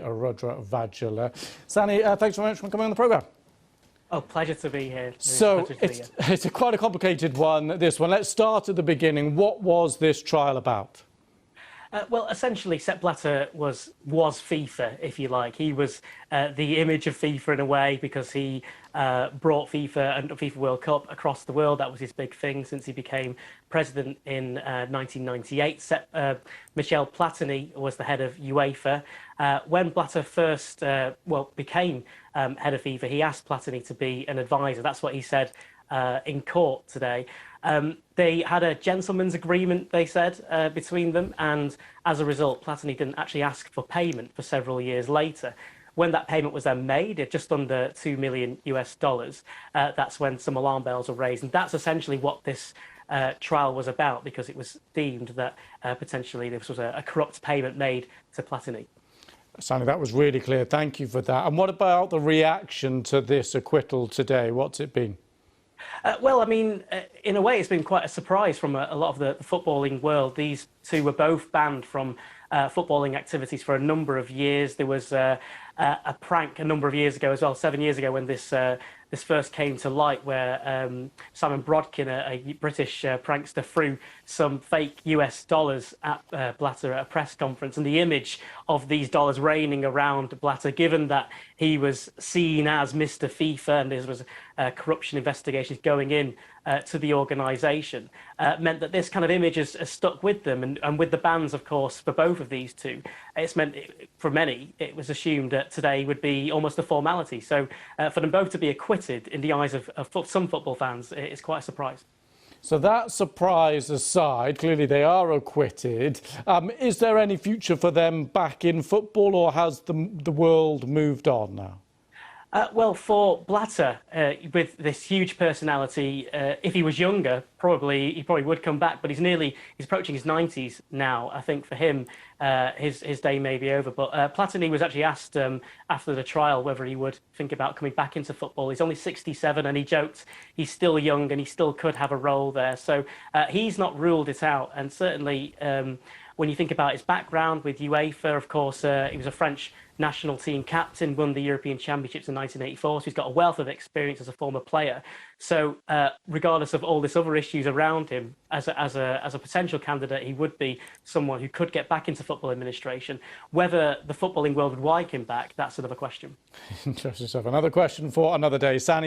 Rudravajhala. Sanny, thanks very much for coming on the programme. Oh, pleasure to be here. So it's quite a complicated one, this one. Let's start at the beginning. What was this trial about? Well, essentially, Sepp Blatter was FIFA, if you like. He was the image of FIFA in a way because he brought FIFA and FIFA World Cup across the world. That was his big thing since he became president in 1998. Michel Platini was the head of UEFA. When Blatter first became head of FIFA, he asked Platini to be an advisor. That's what he said in court today. They had a gentleman's agreement, they said, between them, and as a result, Platini didn't actually ask for payment for several years later. When that payment was then made, at just under $2 million US, that's when some alarm bells were raised, and that's essentially what this trial was about, because it was deemed that potentially this was a corrupt payment made to Platini. Sanny, that was really clear. Thank you for that. And what about the reaction to this acquittal today? What's it been? Well, I mean, in a way, it's been quite a surprise from a lot of the footballing world. These two were both banned from footballing activities for a number of years. There was a prank a number of years ago as well, 7 years ago, when this first came to light, where Simon Brodkin, a British prankster, threw some fake US dollars at Blatter at a press conference, and the image of these dollars raining around Blatter, given that he was seen as Mr. FIFA and there was corruption investigations going in to the organisation, meant that this kind of image has stuck with them, and with the bans, of course, for both of these two, it's meant, for many, it was assumed that today would be almost a formality. So for them both to be acquitted in the eyes of some football fans, it's quite a surprise. So that surprise aside, clearly they are acquitted. Is there any future for them back in football, or has the world moved on now? Well, for Blatter, with this huge personality, if he was younger, he probably would come back. But he's approaching his 90s now. I think for him, his day may be over. But Platini was actually asked after the trial whether he would think about coming back into football. He's only 67, and he joked he's still young and he still could have a role there. So he's not ruled it out. And certainly, when you think about his background with UEFA, of course, he was a French national team captain, won the European Championships in 1984, so he's got a wealth of experience as a former player. So regardless of all this other issues around him, as a potential candidate, he would be someone who could get back into football administration. Whether the footballing world would like him back, that's another question. Interesting stuff. Another question for another day. Sanny.